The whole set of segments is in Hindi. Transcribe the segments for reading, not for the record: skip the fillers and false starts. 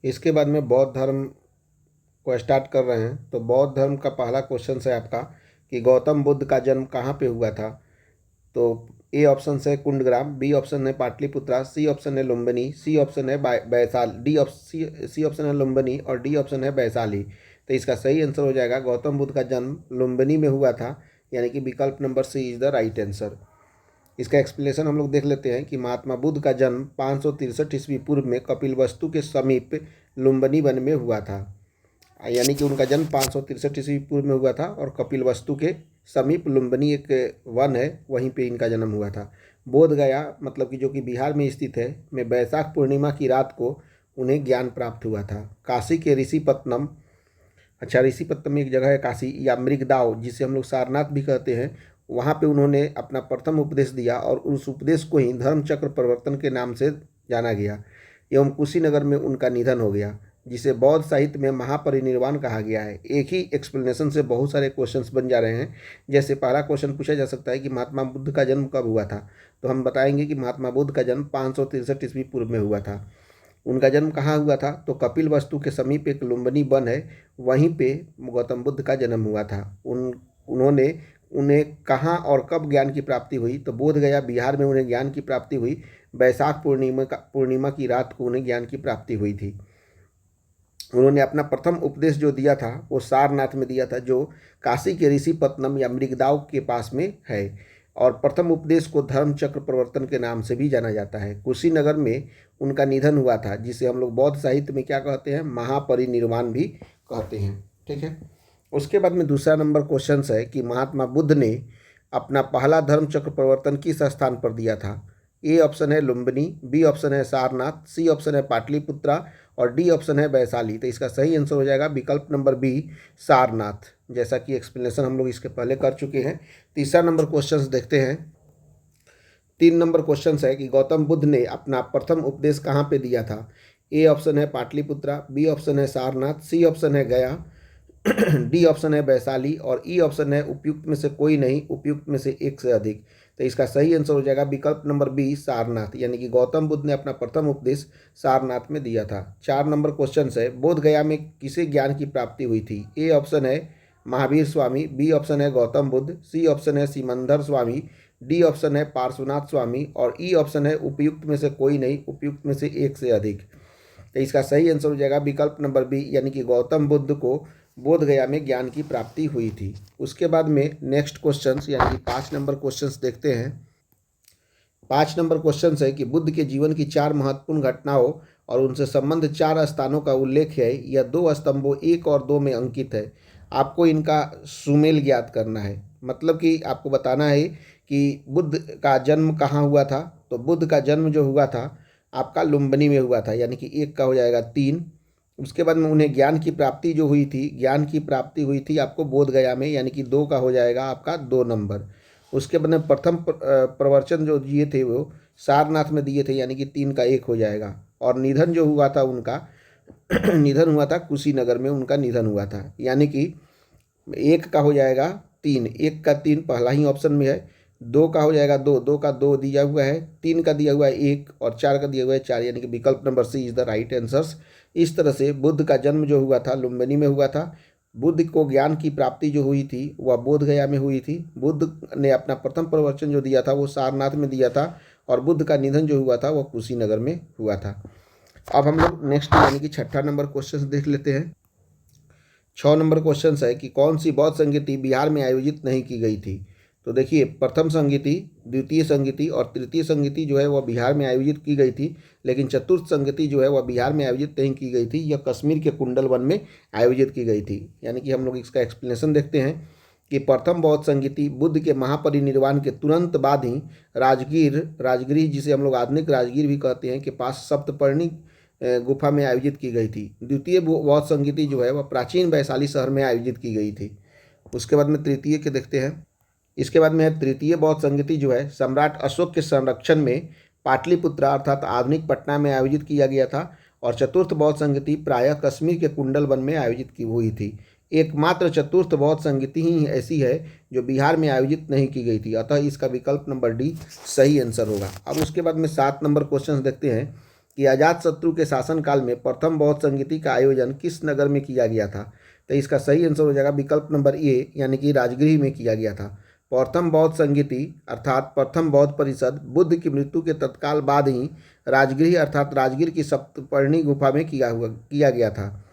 इसके बाद में बौद्ध धर्म को स्टार्ट कर रहे हैं। तो बौद्ध धर्म का पहला क्वेश्चन है आपका कि गौतम बुद्ध का जन्म कहाँ पे हुआ था। तो ए ऑप्शन है कुंडग्राम, बी ऑप्शन है पाटलिपुत्रा, सी ऑप्शन है लुम्बिनी, सी ऑप्शन है सी ऑप्शन है लुम्बिनी और डी ऑप्शन है वैशाली। तो इसका सही आंसर हो जाएगा गौतम बुद्ध का जन्म लुम्बिनी में हुआ था, यानी कि विकल्प number c is the right answer. इसका एक्सप्लेनेशन हम लोग देख लेते हैं कि महात्मा बुद्ध का जन्म 563 ईस्वी पूर्व में कपिलवस्तु के समीप लुम्बिनी वन में हुआ था, यानी कि उनका जन्म 563 ईस्वी पूर्व में हुआ था और कपिलवस्तु के समीप लुम्बिनी एक वन है, वहीं पे इनका जन्म हुआ था। बोध गया मतलब कि जो कि बिहार में स्थित है में बैसाख पूर्णिमा की रात को उन्हें ज्ञान प्राप्त हुआ था। काशी के ऋषिपत्तनम, अच्छा ऋषिपत्तनम एक जगह है काशी, या मृगदाव जिसे हम लोग सारनाथ भी कहते हैं, वहाँ पे उन्होंने अपना प्रथम उपदेश दिया और उस उपदेश को ही धर्मचक्र प्रवर्तन के नाम से जाना गया। एवं कुशीनगर में उनका निधन हो गया, जिसे बौद्ध साहित्य में महापरिनिर्वाण कहा गया है। एक ही एक्सप्लेनेशन से बहुत सारे क्वेश्चंस बन जा रहे हैं। जैसे पहला क्वेश्चन पूछा जा सकता है कि महात्मा बुद्ध का जन्म कब हुआ था, तो हम बताएंगे कि महात्मा बुद्ध का जन्म 563 ईस्वी पूर्व में हुआ था। उनका जन्म कहाँ हुआ था, तो कपिलवस्तु के समीप एक लुम्बिनी वन है, वहीं पे गौतम बुद्ध का जन्म हुआ था। उन्होंने उन्हें कहाँ और कब ज्ञान की प्राप्ति हुई, तो बोध गया बिहार में उन्हें ज्ञान की प्राप्ति हुई। बैसाख पूर्णिमा की रात को उन्हें ज्ञान की प्राप्ति हुई थी। उन्होंने अपना प्रथम उपदेश जो दिया था वो सारनाथ में दिया था, जो काशी के ऋषिपत्तनम या मृगदाव के पास में है। और प्रथम उपदेश को धर्मचक्र प्रवर्तन के नाम से भी जाना जाता है। कुशीनगर में उनका निधन हुआ था, जिसे हम लोग बौद्ध साहित्य में क्या कहते हैं, महापरिनिर्वाण भी कहते हैं। ठीक है। उसके बाद में दूसरा नंबर क्वेश्चन है कि महात्मा बुद्ध ने अपना पहला धर्मचक्र प्रवर्तन किस स्थान पर दिया था। ए ऑप्शन है लुम्बिनी, बी ऑप्शन है सारनाथ, सी ऑप्शन है पाटलिपुत्रा और डी ऑप्शन है वैशाली। तो इसका सही आंसर हो जाएगा विकल्प नंबर बी सारनाथ, जैसा कि एक्सप्लेनेशन हम लोग इसके पहले कर चुके हैं। तीसरा नंबर क्वेश्चन देखते हैं। 3 नंबर क्वेश्चन है कि गौतम बुद्ध ने अपना प्रथम उपदेश कहाँ पे दिया था। ए ऑप्शन है पाटलिपुत्रा, बी ऑप्शन है सारनाथ, सी ऑप्शन है गया, डी ऑप्शन है वैशाली और ई ऑप्शन है उपयुक्त में से कोई नहीं, उपयुक्त में से एक से अधिक। तो इसका सही आंसर हो जाएगा विकल्प नंबर बी सारनाथ, यानी कि गौतम बुद्ध ने अपना प्रथम उपदेश सारनाथ में दिया था। 4 नंबर क्वेश्चन है बोध गया में किसे ज्ञान की प्राप्ति हुई थी। ए ऑप्शन है महावीर स्वामी, बी ऑप्शन है गौतम बुद्ध, सी ऑप्शन है सिमंदर स्वामी, डी ऑप्शन है पार्श्वनाथ स्वामी और ई ऑप्शन है उपयुक्त में से कोई नहीं, उपयुक्त में से एक से अधिक। तो इसका सही आंसर हो जाएगा विकल्प नंबर बी, यानी कि गौतम बुद्ध को बोध गया में ज्ञान की प्राप्ति हुई थी। उसके बाद में नेक्स्ट क्वेश्चंस यानी कि 5 नंबर क्वेश्चंस देखते हैं। 5 नंबर क्वेश्चंस है कि बुद्ध के जीवन की 4 महत्वपूर्ण घटनाओं और उनसे संबंध 4 स्थानों का उल्लेख है। यह 2 स्तंभों 1 और 2 में अंकित है। आपको इनका सुमेल ज्ञात करना है, मतलब कि आपको बताना है कि बुद्ध का जन्म कहाँ हुआ था। तो बुद्ध का जन्म जो हुआ था आपका लुम्बिनी में हुआ था, यानी कि 1 का हो जाएगा 3। उसके बाद में उन्हें ज्ञान की प्राप्ति जो हुई थी, ज्ञान की प्राप्ति हुई थी आपको बोध गया में, यानी कि 2 का हो जाएगा आपका 2 नंबर। उसके बाद में प्रथम प्रवचन जो दिए थे वो सारनाथ में दिए थे, यानी कि 3 का 1 हो जाएगा। और निधन जो हुआ था उनका निधन हुआ था कुशीनगर में, उनका निधन हुआ था, यानी कि 1 का हो जाएगा 3, 1 का 3 पहला ही ऑप्शन में है। 2 का हो जाएगा 2, 2 का 2 दिया हुआ है, 3 का दिया हुआ है 1 और 4 का दिया हुआ है 4, यानी कि विकल्प number c is the right answer. इस तरह से बुद्ध का जन्म जो हुआ था लुम्बिनी में हुआ था। बुद्ध को ज्ञान की प्राप्ति जो हुई थी वह बोध गया में हुई थी। बुद्ध ने अपना प्रथम प्रवचन जो दिया था वो सारनाथ में दिया था और बुद्ध का निधन जो हुआ था वह कुशीनगर में हुआ था। अब हम लोग नेक्स्ट यानी कि 6 नंबर क्वेश्चन देख लेते हैं। 6 नंबर क्वेश्चन है कि कौन सी बौद्ध संगीति बिहार में आयोजित नहीं की गई थी। तो देखिए प्रथम संगीति, द्वितीय संगीति और तृतीय संगीति जो है वह बिहार में आयोजित की गई थी, लेकिन चतुर्थ संगीति जो है वह बिहार में आयोजित नहीं की गई थी, यह कश्मीर के कुंडल वन में आयोजित की गई थी। यानी कि हम लोग इसका एक्सप्लेनेशन देखते हैं कि प्रथम बौद्ध संगीति बुद्ध के महापरिनिर्वाण के तुरंत बाद ही राजगिर जिसे हम लोग आधुनिक राजगीर भी कहते हैं के पास सप्तपर्णी गुफा में आयोजित की गई थी। द्वितीय बौद्ध संगीति जो है वह प्राचीन वैशाली शहर में आयोजित की गई थी। उसके बाद में तृतीय के देखते हैं। इसके बाद में तृतीय बौद्ध संगीति जो है सम्राट अशोक के संरक्षण में पाटलिपुत्रा अर्थात आधुनिक पटना में आयोजित किया गया था। और चतुर्थ बौद्ध संगीति प्रायः कश्मीर के कुंडल वन में आयोजित की हुई थी। एकमात्र चतुर्थ बौद्ध संगीति ही ऐसी है जो बिहार में आयोजित नहीं की गई थी, अतः इसका विकल्प नंबर डी सही आंसर होगा। अब उसके बाद में 7 नंबर क्वेश्चन देखते हैं कि अजातशत्रु के शासनकाल में प्रथम बौद्ध संगीति का आयोजन किस नगर में किया गया था? तो इसका सही आंसर हो जाएगा विकल्प नंबर ए, यानी कि राजगृह में किया गया था। प्रथम बौद्ध संगीति अर्थात प्रथम बौद्ध परिषद बुद्ध की मृत्यु के तत्काल बाद ही राजगृह अर्थात राजगीर की सप्तपर्णी गुफा में किया गया था।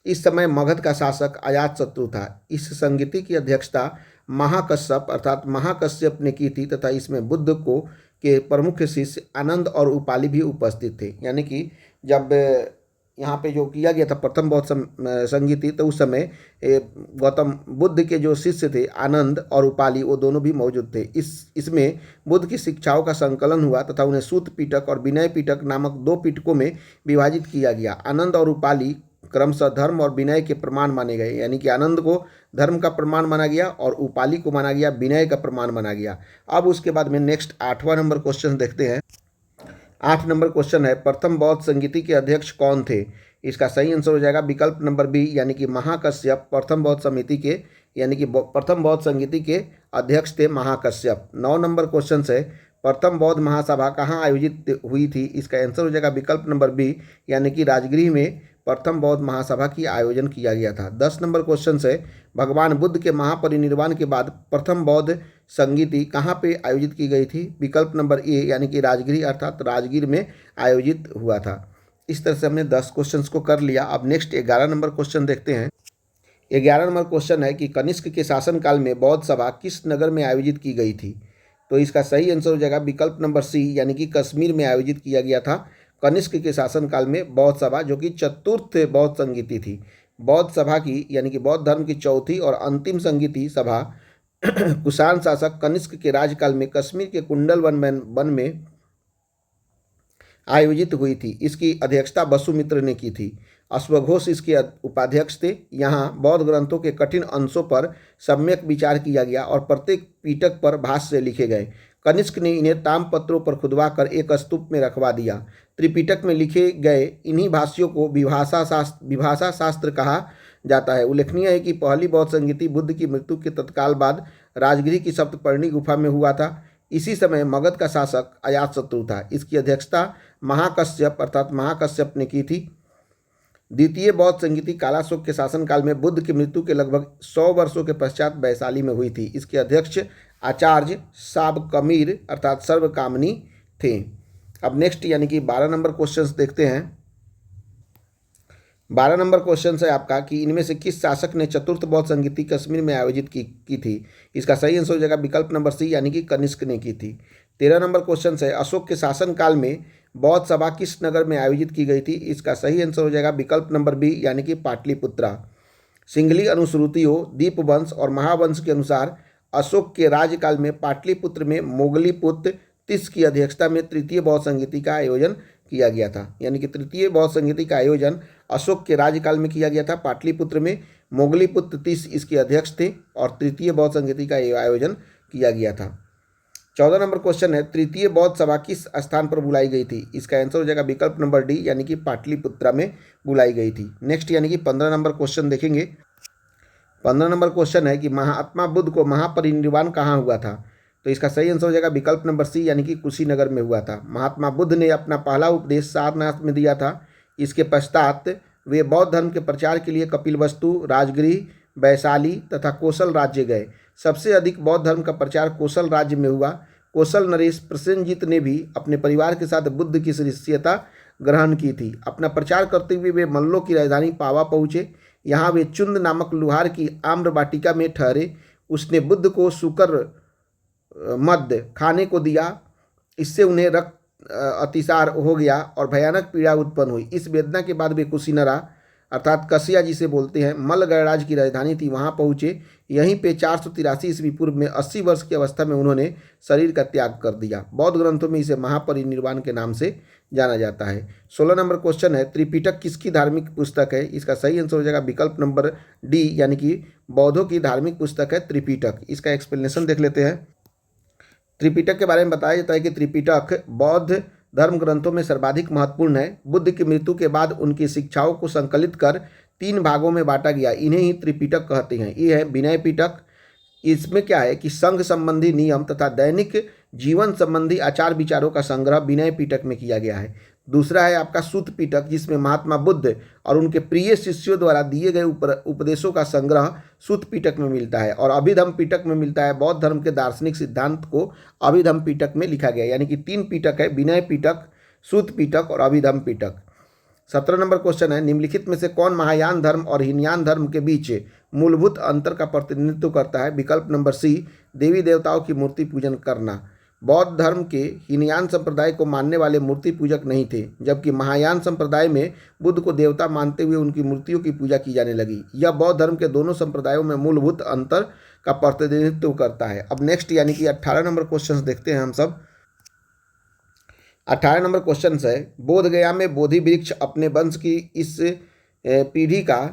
इस समय मगध का शासक अजातशत्रु था। इस संगीति की अध्यक्षता महाकश्यप अर्थात महाकश्यप ने की थी तथा इसमें बुद्ध को के प्रमुख शिष्य आनंद और उपाली भी उपस्थित थे। यानी कि जब यहाँ पे जो किया गया था प्रथम बौद्ध संगीति, तो उस समय गौतम बुद्ध के जो शिष्य थे आनंद और उपाली, वो दोनों भी मौजूद थे। इसमें बुद्ध की शिक्षाओं का संकलन हुआ तथा उन्हें सूत पिटक और विनय पिटक नामक दो पिटकों में विभाजित किया गया। आनंद और उपाली क्रमशः धर्म और विनय के प्रमाण माने गए, यानी कि आनंद को धर्म का प्रमाण माना गया और उपाली को माना गया विनय का प्रमाण माना गया। अब उसके बाद में नेक्स्ट 8वां नंबर क्वेश्चन देखते हैं। 8 नंबर क्वेश्चन है, प्रथम बौद्ध संगीति के अध्यक्ष कौन थे? इसका सही आंसर हो जाएगा विकल्प नंबर बी, यानी कि महाकश्यप प्रथम बौद्ध समिति के यानी कि प्रथम बौद्ध संगीति के अध्यक्ष थे महाकश्यप। 9 नंबर क्वेश्चन है, प्रथम बौद्ध महासभा कहाँ आयोजित हुई थी? इसका आंसर हो जाएगा विकल्प नंबर बी, यानी कि राजगृह में प्रथम बौद्ध महासभा की आयोजन किया गया था। 10 नंबर क्वेश्चन है, भगवान बुद्ध के महापरिनिर्वाण के बाद प्रथम बौद्ध संगीति कहाँ पे आयोजित की गई थी? विकल्प नंबर ए, यानी कि राजगृह अर्थात राजगीर में आयोजित हुआ था। इस तरह से हमने 10 क्वेश्चंस को कर लिया। अब नेक्स्ट 11 नंबर क्वेश्चन देखते हैं। 11 नंबर क्वेश्चन है कि कनिष्क के शासनकाल में बौद्ध सभा किस नगर में आयोजित की गई थी? तो इसका सही आंसर हो जाएगा विकल्प नंबर सी, यानी कि कश्मीर में आयोजित किया गया था कनिष्क के शासनकाल में बौद्ध सभा, जो कि चतुर्थ बौद्ध संगीति थी। बौद्ध सभा की यानी कि बौद्ध धर्म की चौथी और अंतिम संगीति सभा कुषाण शासक कनिष्क के राज्यकाल में कश्मीर के कुंडल वन में आयोजित हुई थी। इसकी अध्यक्षता वसुमित्र ने की थी। अश्वघोष इसके उपाध्यक्ष थे। यहाँ बौद्ध ग्रंथों के कठिन अंशों पर सम्यक विचार किया गया और प्रत्येक पिटक पर भाष्य लिखे गए। कनिष्क ने इन्हें ताम्रपत्रों पर खुदवा कर एक स्तूप में रखवा दिया। त्रिपिटक में लिखे गए इन्हीं भाष्यों को विभाषा शास्त्र कहा जाता है। उल्लेखनीय है कि पहली बौद्ध संगीति बुद्ध की मृत्यु के तत्काल बाद राजगृह की सप्तपर्णी गुफा में हुआ था। इसी समय मगध का शासक अजातशत्रु था। इसकी अध्यक्षता महाकश्यप अर्थात महाकश्यप ने की थी। द्वितीय बौद्ध संगीति कालाशोक के शासनकाल में बुद्ध की मृत्यु के लगभग 100 वर्षों के पश्चात वैशाली में हुई थी। इसके अध्यक्ष आचार्य साबकमीर अर्थात सर्वकामनी थे। अब नेक्स्ट यानी कि 12 नंबर क्वेश्चंस देखते हैं। 12 नंबर क्वेश्चन है आपका कि इनमें से किस शासक ने चतुर्थ बौद्ध संगीति कश्मीर में आयोजित की थी? इसका सही आंसर हो जाएगा विकल्प नंबर सी, यानी कि कनिष्क ने की थी। 13 नंबर क्वेश्चन है, अशोक के शासनकाल में बौद्ध सभा किस नगर में आयोजित की गई थी? इसका सही आंसर हो जाएगा विकल्प नंबर बी, यानी कि पाटलिपुत्रा। सिंघली अनुश्रुतियों, दीपवंश और महावंश के अनुसार अशोक के राज्यकाल में पाटलिपुत्र में मोगलीपुत्र तिस की अध्यक्षता में तृतीय बौद्ध संगीति का आयोजन किया गया था। यानी कि तृतीय बौद्ध संगीति का आयोजन अशोक के राज्यकाल में किया गया था पाटलिपुत्र में। मोगलीपुत्र तिस इसके अध्यक्ष थे और तृतीय बौद्ध संगीति का आयोजन किया गया था। 14 नंबर क्वेश्चन है, तृतीय बौद्ध सभा किस स्थान पर बुलाई गई थी? इसका आंसर हो जाएगा विकल्प नंबर डी, यानी कि पाटलिपुत्रा में बुलाई गई थी। नेक्स्ट यानी कि 15 नंबर क्वेश्चन देखेंगे। 15 नंबर क्वेश्चन है कि महात्मा बुद्ध को महापरिनिर्वाण कहाँ हुआ था? तो इसका सही आंसर हो जाएगा विकल्प नंबर सी, यानी कि कुशीनगर में हुआ था। महात्मा बुद्ध ने अपना पहला उपदेश सारनाथ में दिया था। इसके पश्चात वे बौद्ध धर्म के प्रचार के लिए कपिलवस्तु, राजगृह, वैशाली तथा कोसल राज्य गए। सबसे अधिक बौद्ध धर्म का प्रचार कोसल राज्य में हुआ। कोसल नरेश प्रसेनजीत ने भी अपने परिवार के साथ बुद्ध की शिष्यता ग्रहण की थी। अपना प्रचार करते हुए वे मल्लों की राजधानी पावा पहुँचे। यहाँ वे चुंद नामक लुहार की आम्र वाटिका में ठहरे। उसने बुद्ध को शुकर मद्य खाने को दिया। इससे उन्हें रक्त अतिसार हो गया और भयानक पीड़ा उत्पन्न हुई। इस वेदना के बाद वे कुशीनरा अर्थात कसिया जिसे बोलते हैं मल्ल गणराज्य की राजधानी थी, वहाँ पहुँचे। यहीं पे 483 ईस्वी पूर्व में 80 वर्ष की अवस्था में उन्होंने शरीर का त्याग कर दिया। बौद्ध ग्रंथों में इसे महापरिनिर्वाण के नाम से जाना जाता है। 16 नंबर क्वेश्चन है, त्रिपिटक किसकी धार्मिक पुस्तक है? इसका सही आंसर हो जाएगा विकल्प नंबर डी, यानी कि बौद्धों की धार्मिक पुस्तक है त्रिपिटक। इसका एक्सप्लेनेशन देख लेते हैं। त्रिपिटक के बारे में बताया जाता है कि त्रिपिटक बौद्ध धर्म ग्रंथों में सर्वाधिक महत्वपूर्ण है। बुद्ध की मृत्यु के बाद उनकी शिक्षाओं को संकलित कर 3 भागों में बांटा गया। इन्हें ही त्रिपिटक कहते हैं। ये है विनय पिटक। इसमें क्या है कि संघ संबंधी नियम तथा दैनिक जीवन संबंधी आचार विचारों का संग्रह विनय पिटक में किया गया है। दूसरा है आपका सूत पिटक, जिसमें महात्मा बुद्ध और उनके प्रिय शिष्यों द्वारा दिए गए उपदेशों का संग्रह सूत पिटक में मिलता है। और अभिधम्म पिटक में मिलता है बौद्ध धर्म के दार्शनिक सिद्धांत को अभिधम्म पिटक में लिखा गया। यानी कि 3 पिटक है, विनय पिटक, सूत पिटक और अभिधम्म पिटक। 17 नंबर क्वेश्चन है, निम्नलिखित में से कौन महायान धर्म और हीनयान धर्म के बीच मूलभूत अंतर का प्रतिनिधित्व करता है? विकल्प नंबर सी, देवी देवताओं की मूर्ति पूजन करना। बौद्ध धर्म के हीनयान संप्रदाय को मानने वाले मूर्ति पूजक नहीं थे, जबकि महायान संप्रदाय में बुद्ध को देवता मानते हुए उनकी मूर्तियों की पूजा की जाने लगी। यह बौद्ध धर्म के दोनों संप्रदायों में मूलभूत अंतर का प्रतिनिधित्व करता है। अब नेक्स्ट यानी कि 18 नंबर क्वेश्चन देखते हैं हम सब। 18 नंबर क्वेश्चन है, बोध गया में बोधि वृक्ष अपने वंश की इस पीढ़ी का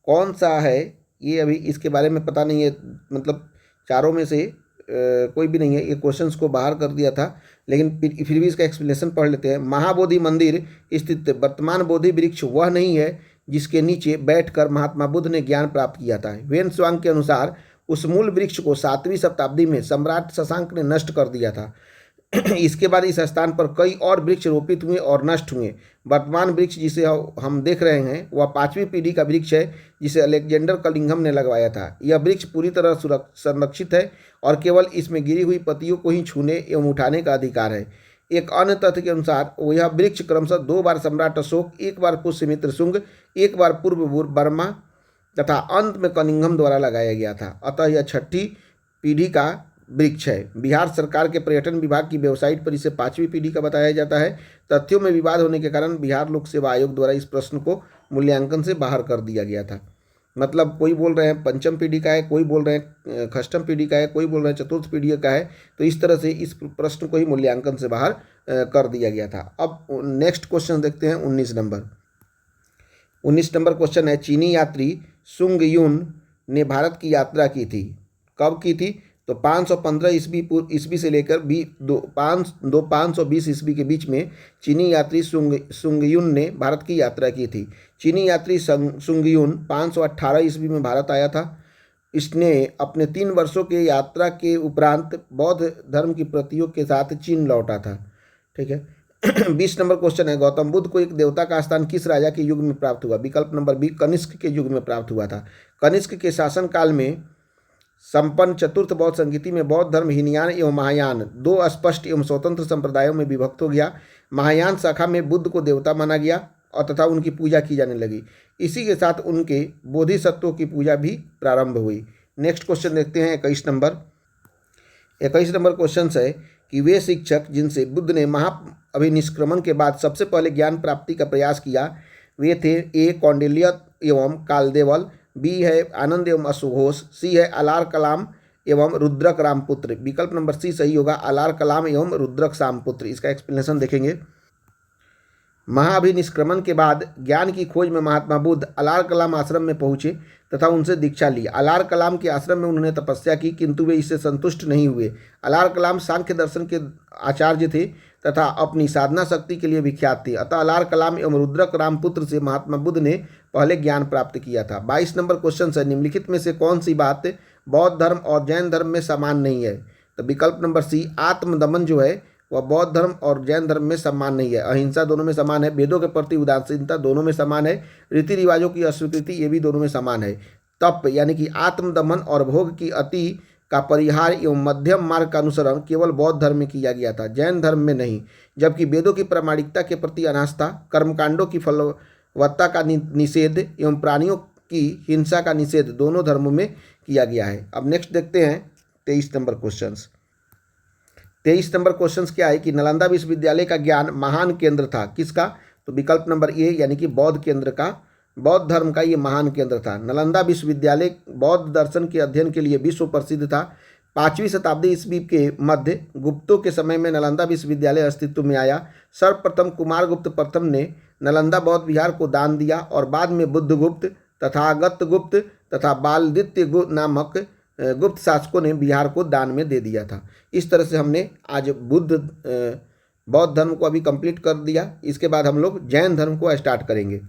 कौन सा है? ये अभी इसके बारे में पता नहीं है, मतलब चारों में से कोई भी नहीं है। ये क्वेश्चंस को बाहर कर दिया था, लेकिन फिर भी इसका एक्सप्लेनेशन पढ़ लेते हैं। महाबोधि मंदिर स्थित वर्तमान बोधि वृक्ष वह नहीं है जिसके नीचे बैठकर महात्मा बुद्ध ने ज्ञान प्राप्त किया था। वेन्सवांग के अनुसार उस मूल वृक्ष को 7वीं शताब्दी में सम्राट शशांक ने नष्ट कर दिया था। इसके बाद इस स्थान पर कई और वृक्ष रोपित हुए और नष्ट हुए। वर्तमान वृक्ष जिसे हम देख रहे हैं वह 5वीं पीढ़ी का वृक्ष है, जिसे अलेक्जेंडर कलिंघम ने लगवाया था। यह वृक्ष पूरी तरह संरक्षित है और केवल इसमें गिरी हुई पत्तियों को ही छूने एवं उठाने का अधिकार है। एक अन्य तथ्य के अनुसार यह वृक्ष क्रमशः 2 बार सम्राट अशोक, 1 बार पुष्यमित्र शुंग, 1 बार पूर्व बर्मा तथा अंत में कलिंघम द्वारा लगाया गया था। अतः यह 6ठी पीढ़ी का वृक्ष है। बिहार सरकार के पर्यटन विभाग की वेबसाइट पर इसे 5वीं पीढ़ी का बताया जाता है। तथ्यों में विवाद होने के कारण बिहार लोक सेवा आयोग द्वारा इस प्रश्न को मूल्यांकन से बाहर कर दिया गया था। मतलब कोई बोल रहे हैं 5वीं पीढ़ी का है, कोई बोल रहे हैं 6वीं पीढ़ी का है, कोई बोल रहे हैं 4th पीढ़ी का है। तो इस तरह से इस प्रश्न को ही मूल्यांकन से बाहर कर दिया गया था। अब नेक्स्ट क्वेश्चन देखते हैं 19 नंबर। 19 नंबर क्वेश्चन है, चीनी यात्री सुंग युन ने भारत की यात्रा की थी। कब की थी? तो 515 ईस्वी से लेकर 520 ईस्वी के बीच में चीनी यात्री सुंगयुन ने भारत की यात्रा की थी। चीनी यात्री सुंगयुन 518 ईस्वी में भारत आया था। इसने अपने 3 वर्षों के यात्रा के उपरांत बौद्ध धर्म की प्रतियों के साथ चीन लौटा था। ठीक है। 20 नंबर क्वेश्चन है, गौतम बुद्ध को एक देवता का स्थान किस राजा के युग में प्राप्त हुआ? विकल्प नंबर बी, कनिष्क के युग में प्राप्त हुआ था। कनिष्क के शासनकाल में संपन्न चतुर्थ बौद्ध संगीति में बौद्ध धर्म हीनयान एवं महायान 2 स्पष्ट एवं स्वतंत्र संप्रदायों में विभक्त हो गया। महायान शाखा में बुद्ध को देवता माना गया और तथा उनकी पूजा की जाने लगी। इसी के साथ उनके बोधिसत्वों की पूजा भी प्रारंभ हुई। नेक्स्ट क्वेश्चन देखते हैं 21 नंबर। 21 नंबर क्वेश्चन है कि वे शिक्षक जिनसे बुद्ध ने महाअभिनिष्क्रमण के बाद सबसे पहले ज्ञान प्राप्ति का प्रयास किया वे थे ए, कौंडिल्य एवं कालदेवल, बी है आनंद एवं अशुघोष, सी है अलार कलाम एवं रुद्रक रामपुत्र। विकल्प नंबर सी सही होगा, अलार कलाम एवं रुद्रक रामपुत्र। इसका एक्सप्लेनेशन देखेंगे। महाअभिनिष्क्रमण के बाद ज्ञान की खोज में महात्मा बुद्ध अलार कलाम आश्रम में पहुंचे तथा उनसे दीक्षा ली। अलार कलाम के आश्रम में उन्होंने तपस्या की, किंतु वे इससे संतुष्ट नहीं हुए। अलार कलाम सांख्य दर्शन के आचार्य थे तथा अपनी साधना शक्ति के लिए विख्यात थे। अतः अलार कलाम एवं रुद्रक रामपुत्र से महात्मा बुद्ध ने पहले ज्ञान प्राप्त किया था। 22 नंबर क्वेश्चन है, निम्नलिखित में से कौन सी बात बौद्ध धर्म और जैन धर्म में समान नहीं है? तो विकल्प नंबर सी, आत्मदमन जो है वह बौद्ध धर्म और जैन धर्म में समान नहीं है। अहिंसा दोनों में समान है। वेदों के प्रति उदासीनता दोनों में समान है। रीति रिवाजों की अस्वीकृति ये भी दोनों में समान है। तप यानी कि आत्मदमन और भोग की अति का परिहार एवं मध्यम मार्ग का अनुसरण केवल बौद्ध धर्म में किया गया था, जैन धर्म में नहीं। जबकि वेदों की प्रामाणिकता के प्रति अनास्था, कर्मकांडों की फलवत्ता का निषेध एवं प्राणियों की हिंसा का निषेध दोनों धर्मों में किया गया है। अब नेक्स्ट देखते हैं 23 नंबर क्वेश्चन। 23 नंबर क्वेश्चन क्या है कि नालंदा विश्वविद्यालय का ज्ञान महान केंद्र था, किसका? तो विकल्प नंबर ए यानी कि बौद्ध केंद्र का, बौद्ध धर्म का ये महान केंद्र था। नालंदा विश्वविद्यालय बौद्ध दर्शन के अध्ययन के लिए विश्व प्रसिद्ध था। 5वीं शताब्दी ईस्वी के मध्य गुप्तों के समय में नालंदा विश्वविद्यालय अस्तित्व में आया। सर्वप्रथम कुमारगुप्त प्रथम ने नालंदा बौद्ध विहार को दान दिया और बाद में बुद्धगुप्त, तथागत गुप्त तथा बालदित्य नामक गुप्त शासकों ने बिहार को दान में दे दिया था। इस तरह से हमने आज बौद्ध धर्म को अभी कंप्लीट कर दिया। इसके बाद हम लोग जैन धर्म को स्टार्ट करेंगे।